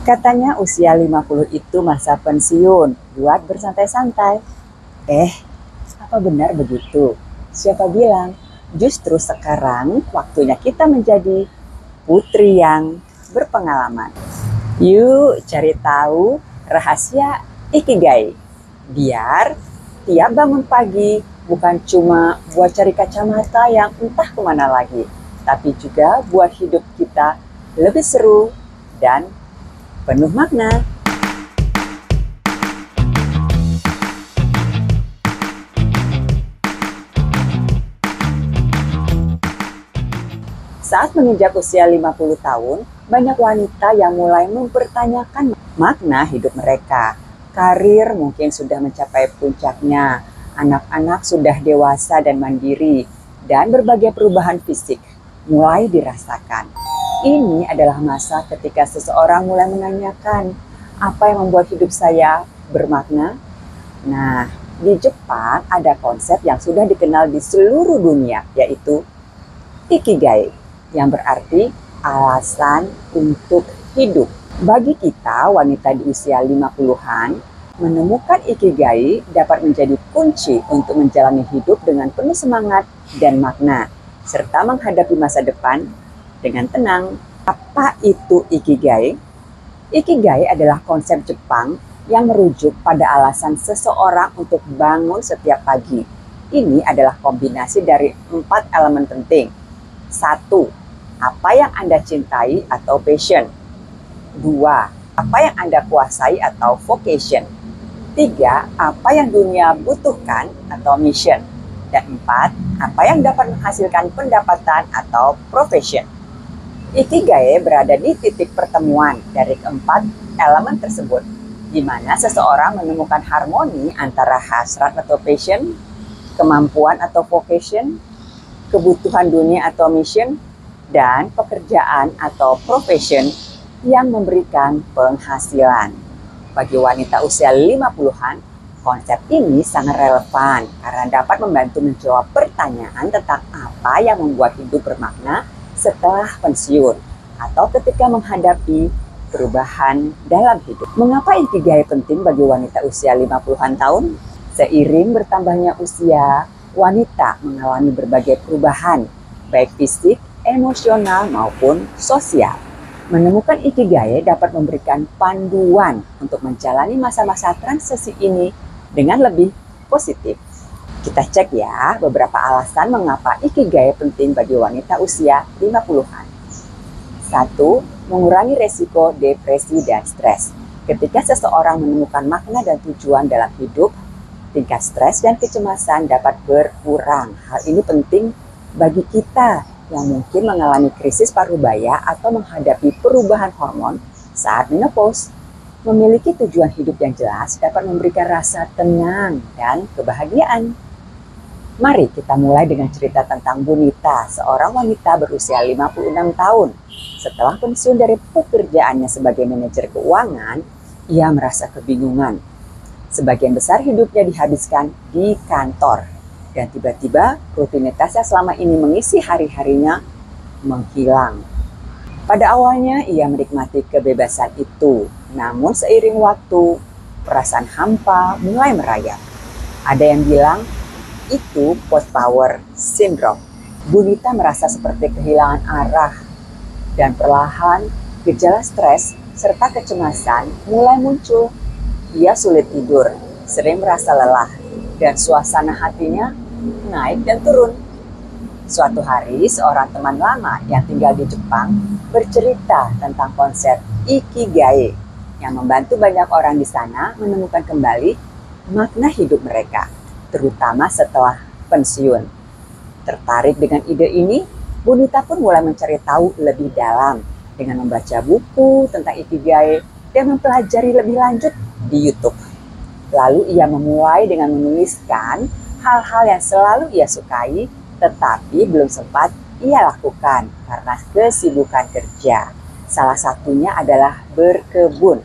Katanya usia 50 itu masa pensiun buat bersantai-santai. Eh, apa benar begitu? Siapa bilang? Justru sekarang waktunya kita menjadi putri yang berpengalaman. Yuk cari tahu rahasia Ikigai. Biar tiap bangun pagi bukan cuma buat cari kacamata yang entah kemana lagi, tapi juga buat hidup kita lebih seru dan penuh makna. Saat menginjak usia 50 tahun, banyak wanita yang mulai mempertanyakan makna hidup mereka. Karir mungkin sudah mencapai puncaknya, anak-anak sudah dewasa dan mandiri, dan berbagai perubahan fisik mulai dirasakan. Ini adalah masa ketika seseorang mulai menanyakan, apa yang membuat hidup saya bermakna? Nah, di Jepang ada konsep yang sudah dikenal di seluruh dunia, yaitu Ikigai, yang berarti alasan untuk hidup. Bagi kita wanita di usia 50-an, menemukan Ikigai dapat menjadi kunci untuk menjalani hidup dengan penuh semangat dan makna, serta menghadapi masa depan dengan tenang. Apa itu Ikigai? Ikigai adalah konsep Jepang yang merujuk pada alasan seseorang untuk bangun setiap pagi. Ini adalah kombinasi dari 4 elemen penting. 1. Apa yang Anda cintai atau passion. 2. Apa yang Anda kuasai atau vocation. 3. Apa yang dunia butuhkan atau mission. Dan 4. Apa yang dapat menghasilkan pendapatan atau profession. Ikigai berada di titik pertemuan dari keempat elemen tersebut, di mana seseorang menemukan harmoni antara hasrat atau passion, kemampuan atau vocation, kebutuhan dunia atau mission, dan pekerjaan atau profession yang memberikan penghasilan. Bagi wanita usia 50-an, konsep ini sangat relevan karena dapat membantu menjawab pertanyaan tentang apa yang membuat hidup bermakna setelah pensiun atau ketika menghadapi perubahan dalam hidup. Mengapa Ikigai penting bagi wanita usia 50-an tahun? Seiring bertambahnya usia, wanita mengalami berbagai perubahan, baik fisik, emosional, maupun sosial. Menemukan Ikigai dapat memberikan panduan untuk menjalani masa-masa transisi ini dengan lebih positif. Kita cek ya beberapa alasan mengapa Ikigai penting bagi wanita usia 50-an. 1. Mengurangi resiko depresi dan stres. Ketika seseorang menemukan makna dan tujuan dalam hidup, tingkat stres dan kecemasan dapat berkurang. Hal ini penting bagi kita yang mungkin mengalami krisis parubaya atau menghadapi perubahan hormon saat menopause. Memiliki tujuan hidup yang jelas dapat memberikan rasa tenang dan kebahagiaan. Mari kita mulai dengan cerita tentang Bunita, seorang wanita berusia 56 tahun. Setelah pensiun dari pekerjaannya sebagai manajer keuangan, ia merasa kebingungan. Sebagian besar hidupnya dihabiskan di kantor, dan tiba-tiba rutinitas yang selama ini mengisi hari-harinya menghilang. Pada awalnya ia menikmati kebebasan itu, namun seiring waktu, perasaan hampa mulai merayap. Ada yang bilang itu post-power syndrome. Bunita merasa seperti kehilangan arah, dan perlahan gejala stres serta kecemasan mulai muncul. Ia sulit tidur, sering merasa lelah, dan suasana hatinya naik dan turun. Suatu hari, seorang teman lama yang tinggal di Jepang bercerita tentang konsep Ikigai yang membantu banyak orang di sana menemukan kembali makna hidup mereka, terutama setelah pensiun. Tertarik dengan ide ini, Bunita pun mulai mencari tahu lebih dalam dengan membaca buku tentang Ikigai dan mempelajari lebih lanjut di YouTube. Lalu ia memulai dengan menuliskan hal-hal yang selalu ia sukai, tetapi belum sempat ia lakukan karena kesibukan kerja. Salah satunya adalah berkebun.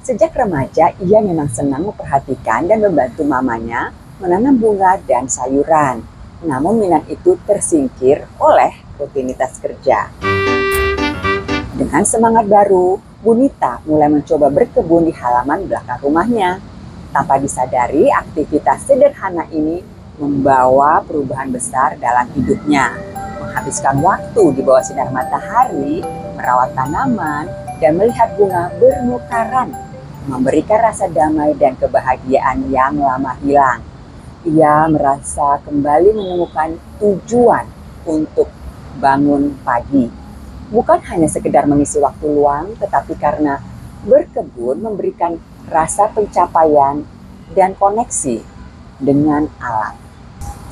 Sejak remaja, ia memang senang memperhatikan dan membantu mamanya menanam bunga dan sayuran. Namun minat itu tersingkir oleh rutinitas kerja. Dengan semangat baru, Bunita mulai mencoba berkebun di halaman belakang rumahnya. Tanpa disadari, aktivitas sederhana ini membawa perubahan besar dalam hidupnya. Menghabiskan waktu di bawah sinar matahari, merawat tanaman, dan melihat bunga bermekaran, memberikan rasa damai dan kebahagiaan yang lama hilang. Ia merasa kembali menemukan tujuan untuk bangun pagi. Bukan hanya sekedar mengisi waktu luang, tetapi karena berkebun memberikan rasa pencapaian dan koneksi dengan alam.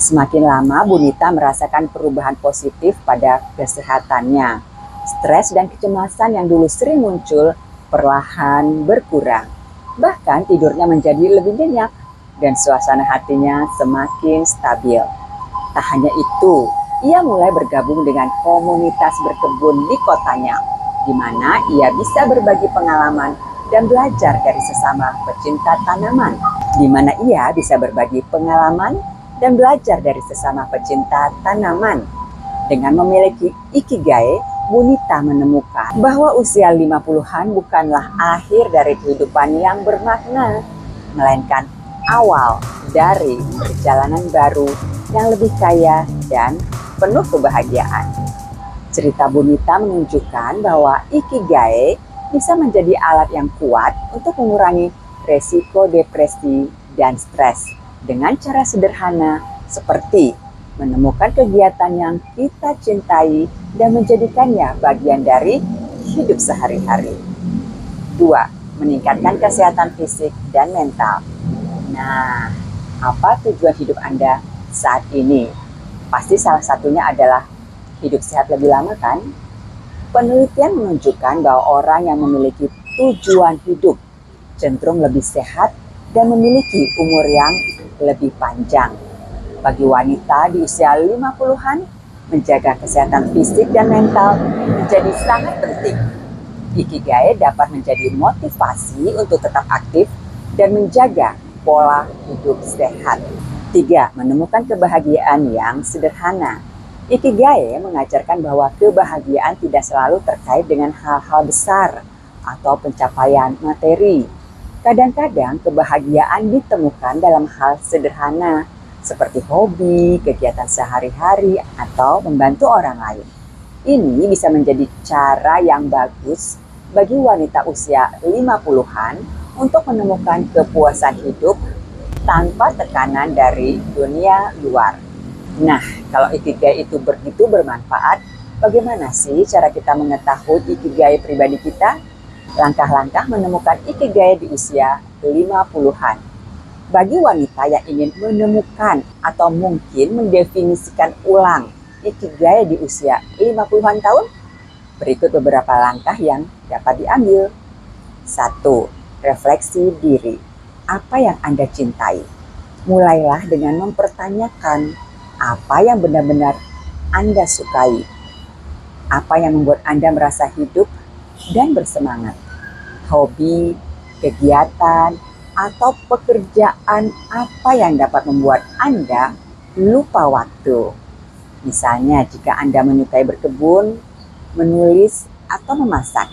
Semakin lama, Bunita merasakan perubahan positif pada kesehatannya. Stres dan kecemasan yang dulu sering muncul perlahan berkurang. Bahkan tidurnya menjadi lebih nyenyak dan suasana hatinya semakin stabil. Tak hanya itu, ia mulai bergabung dengan komunitas berkebun di kotanya, di mana ia bisa berbagi pengalaman dan belajar dari sesama pecinta tanaman. Di mana ia bisa berbagi pengalaman dan belajar dari sesama pecinta tanaman. Dengan memiliki Ikigai, Bunita menemukan bahwa usia 50-an bukanlah akhir dari kehidupan yang bermakna, melainkan awal dari perjalanan baru yang lebih kaya dan penuh kebahagiaan. Cerita Bunita menunjukkan bahwa Ikigai bisa menjadi alat yang kuat untuk mengurangi resiko depresi dan stres dengan cara sederhana seperti menemukan kegiatan yang kita cintai dan menjadikannya bagian dari hidup sehari-hari. 2. Meningkatkan kesehatan fisik dan mental. Nah, apa tujuan hidup Anda saat ini? Pasti salah satunya adalah hidup sehat lebih lama, kan? Penelitian menunjukkan bahwa orang yang memiliki tujuan hidup cenderung lebih sehat dan memiliki umur yang lebih panjang. Bagi wanita di usia 50-an, menjaga kesehatan fisik dan mental menjadi sangat penting. Ikigai dapat menjadi motivasi untuk tetap aktif dan menjaga pola hidup sehat. 3. Menemukan kebahagiaan yang sederhana. Ikigai mengajarkan bahwa kebahagiaan tidak selalu terkait dengan hal-hal besar atau pencapaian materi. Kadang-kadang kebahagiaan ditemukan dalam hal sederhana, seperti hobi, kegiatan sehari-hari, atau membantu orang lain. Ini bisa menjadi cara yang bagus bagi wanita usia 50-an untuk menemukan kepuasan hidup tanpa tekanan dari dunia luar. Nah, kalau Ikigai itu begitu bermanfaat, bagaimana sih cara kita mengetahui Ikigai pribadi kita? Langkah-langkah menemukan Ikigai di usia 50-an. Bagi wanita yang ingin menemukan atau mungkin mendefinisikan ulang Ikigai di usia 50-an tahun, berikut beberapa langkah yang dapat diambil. 1. Refleksi diri. Apa yang Anda cintai? Mulailah dengan mempertanyakan apa yang benar-benar Anda sukai. Apa yang membuat Anda merasa hidup dan bersemangat? Hobi, kegiatan, atau pekerjaan apa yang dapat membuat Anda lupa waktu? Misalnya jika Anda menyukai berkebun, menulis, atau memasak.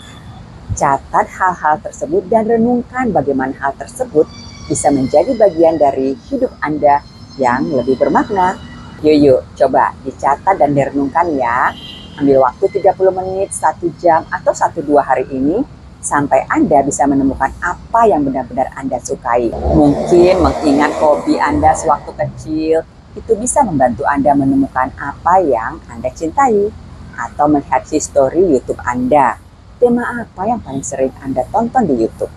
Catat hal-hal tersebut dan renungkan bagaimana hal tersebut bisa menjadi bagian dari hidup Anda yang lebih bermakna. Yuk, coba dicatat dan direnungkan ya. Ambil waktu 30 menit, 1 jam, atau 1-2 hari ini sampai Anda bisa menemukan apa yang benar-benar Anda sukai. Mungkin mengingat hobi Anda sewaktu kecil, itu bisa membantu Anda menemukan apa yang Anda cintai. Atau melihat history YouTube Anda. Tema apa yang paling sering Anda tonton di YouTube?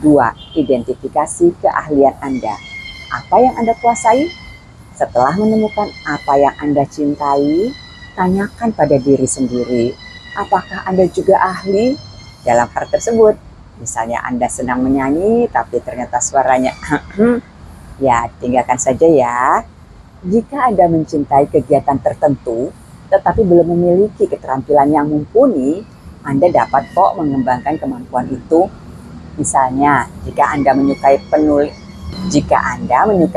2. Identifikasi keahlian Anda. Apa yang Anda kuasai? Setelah menemukan apa yang Anda cintai, tanyakan pada diri sendiri, apakah Anda juga ahli dalam hal tersebut? Misalnya Anda senang menyanyi, tapi ternyata suaranya ya, tinggalkan saja ya. Jika Anda mencintai kegiatan tertentu, tetapi belum memiliki keterampilan yang mumpuni, Anda dapat kok mengembangkan kemampuan itu. Misalnya, jika Anda menyukai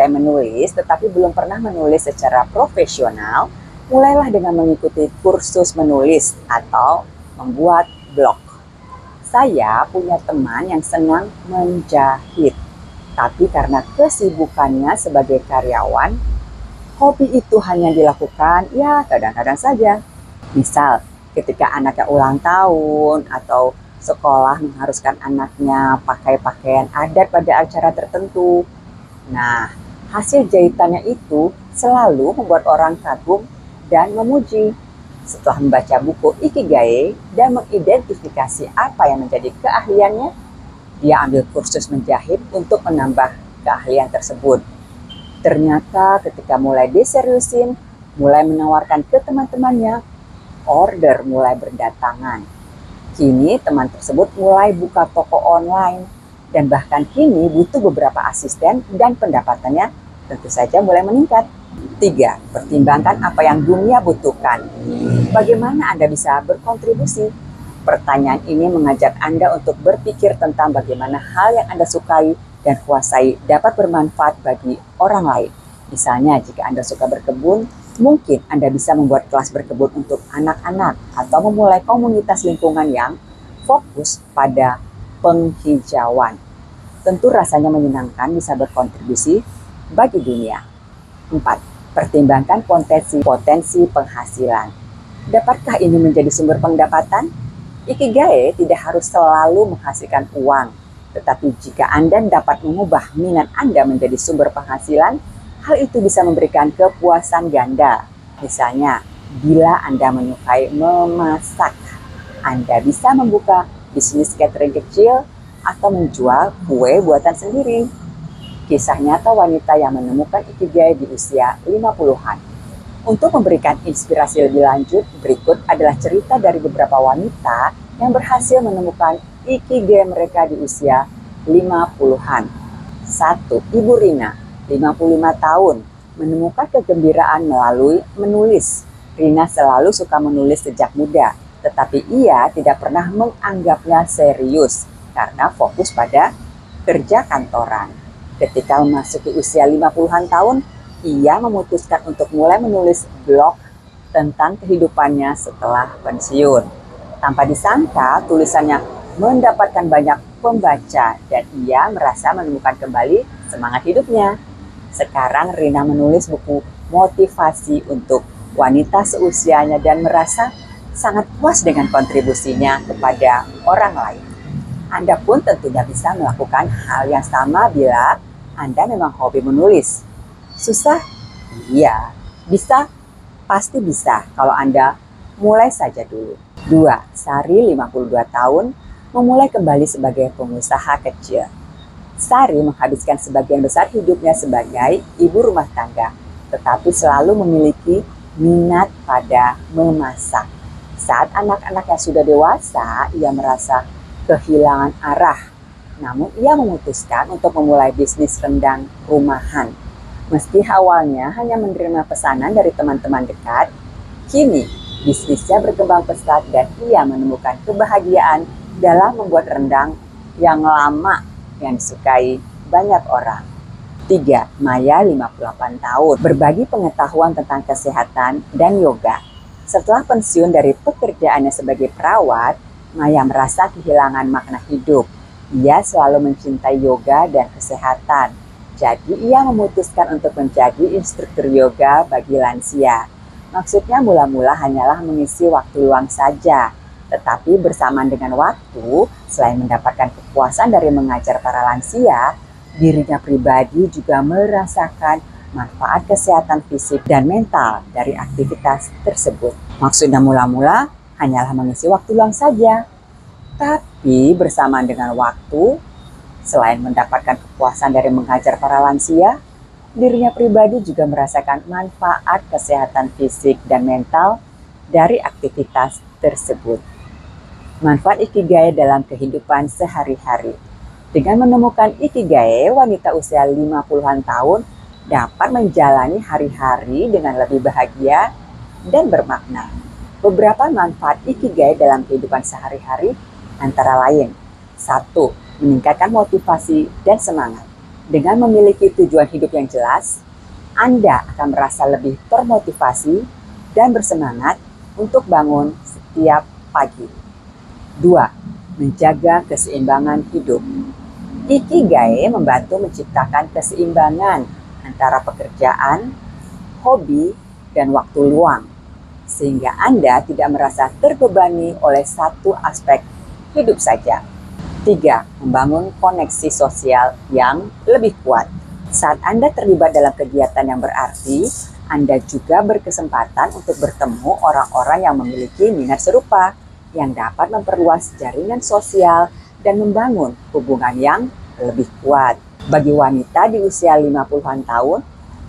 menulis tetapi belum pernah menulis secara profesional, mulailah dengan mengikuti kursus menulis atau membuat blog. Saya punya teman yang senang menjahit, tapi karena kesibukannya sebagai karyawan, hobi itu hanya dilakukan ya kadang-kadang saja. Misal, ketika anaknya ulang tahun atau sekolah mengharuskan anaknya pakai pakaian adat pada acara tertentu. Nah, hasil jahitannya itu selalu membuat orang kagum dan memuji. Setelah membaca buku Ikigai dan mengidentifikasi apa yang menjadi keahliannya, dia ambil kursus menjahit untuk menambah keahlian tersebut. Ternyata ketika mulai diseriusin, mulai menawarkan ke teman-temannya, order mulai berdatangan. Kini teman tersebut mulai buka toko online dan bahkan kini butuh beberapa asisten dan pendapatannya tentu saja mulai meningkat. 3. Pertimbangkan apa yang dunia butuhkan. Bagaimana Anda bisa berkontribusi? Pertanyaan ini mengajak Anda untuk berpikir tentang bagaimana hal yang Anda sukai dan kuasai dapat bermanfaat bagi orang lain. Misalnya, jika Anda suka berkebun, mungkin Anda bisa membuat kelas berkebun untuk anak-anak atau memulai komunitas lingkungan yang fokus pada penghijauan. Tentu rasanya menyenangkan bisa berkontribusi bagi dunia. 4. Pertimbangkan potensi penghasilan. Dapatkah ini menjadi sumber pendapatan? Ikigai tidak harus selalu menghasilkan uang, tetapi jika Anda dapat mengubah minat Anda menjadi sumber penghasilan, hal itu bisa memberikan kepuasan ganda. Misalnya, bila Anda menyukai memasak, Anda bisa membuka bisnis catering kecil atau menjual kue buatan sendiri. Kisah nyata wanita yang menemukan Ikigai di usia 50-an. Untuk memberikan inspirasi lebih lanjut, berikut adalah cerita dari beberapa wanita yang berhasil menemukan Ikigai mereka di usia 50-an. 1. Ibu Rina, 55 tahun, menemukan kegembiraan melalui menulis. Rina selalu suka menulis sejak muda, tetapi ia tidak pernah menganggapnya serius karena fokus pada kerja kantoran. Ketika memasuki usia 50-an tahun, ia memutuskan untuk mulai menulis blog tentang kehidupannya setelah pensiun. Tanpa disangka, tulisannya mendapatkan banyak pembaca dan ia merasa menemukan kembali semangat hidupnya. Sekarang Rina menulis buku motivasi untuk wanita seusianya dan merasa sangat puas dengan kontribusinya kepada orang lain. Anda pun tentunya bisa melakukan hal yang sama bila Anda memang hobi menulis. Susah? Iya. Bisa? Pasti bisa kalau Anda mulai saja dulu. 2. Sari, 52 tahun, memulai kembali sebagai pengusaha kecil. Sari menghabiskan sebagian besar hidupnya sebagai ibu rumah tangga, tetapi selalu memiliki minat pada memasak. Saat anak-anaknya sudah dewasa, ia merasa kehilangan arah. Namun ia memutuskan untuk memulai bisnis rendang rumahan. Meski awalnya hanya menerima pesanan dari teman-teman dekat, kini bisnisnya berkembang pesat dan ia menemukan kebahagiaan dalam membuat rendang yang lama yang disukai banyak orang. 3. Maya, 58 tahun, berbagi pengetahuan tentang kesehatan dan yoga. Setelah pensiun dari pekerjaannya sebagai perawat, Maya merasa kehilangan makna hidup. Ia selalu mencintai yoga dan kesehatan. Jadi ia memutuskan untuk menjadi instruktur yoga bagi lansia. Maksudnya mula-mula hanyalah mengisi waktu luang saja. Tetapi bersamaan dengan waktu, selain mendapatkan kepuasan dari mengajar para lansia, dirinya pribadi juga merasakan manfaat kesehatan fisik dan mental dari aktivitas tersebut. Maksudnya mula-mula hanyalah mengisi waktu luang saja. Tapi bersamaan dengan waktu, selain mendapatkan kepuasan dari mengajar para lansia, dirinya pribadi juga merasakan manfaat kesehatan fisik dan mental dari aktivitas tersebut. Manfaat Ikigai dalam kehidupan sehari-hari. Dengan menemukan Ikigai, wanita usia 50-an tahun dapat menjalani hari-hari dengan lebih bahagia dan bermakna. Beberapa manfaat Ikigai dalam kehidupan sehari-hari antara lain. 1. Meningkatkan motivasi dan semangat. Dengan memiliki tujuan hidup yang jelas, Anda akan merasa lebih termotivasi dan bersemangat untuk bangun setiap pagi. 2. menjaga keseimbangan hidup. Ikigai membantu menciptakan keseimbangan antara pekerjaan, hobi, dan waktu luang, sehingga Anda tidak merasa terbebani oleh satu aspek hidup saja. 3. Membangun koneksi sosial yang lebih kuat. Saat Anda terlibat dalam kegiatan yang berarti, Anda juga berkesempatan untuk bertemu orang-orang yang memiliki minat serupa, yang dapat memperluas jaringan sosial dan membangun hubungan yang lebih kuat. Bagi wanita di usia 50-an tahun,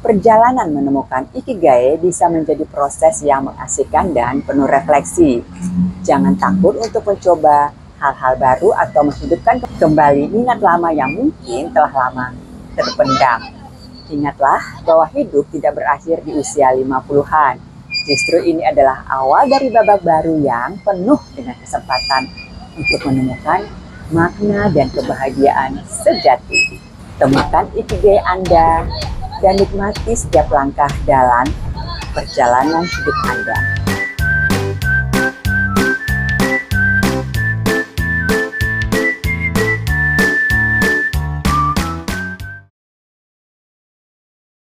perjalanan menemukan Ikigai bisa menjadi proses yang mengasihkan dan penuh refleksi. Jangan takut untuk mencoba hal-hal baru atau menghidupkan kembali minat lama yang mungkin telah lama terpendam. Ingatlah bahwa hidup tidak berakhir di usia 50-an. Justru ini adalah awal dari babak baru yang penuh dengan kesempatan untuk menemukan makna dan kebahagiaan sejati. Temukan Ikigai Anda dan nikmati setiap langkah dalam perjalanan hidup Anda.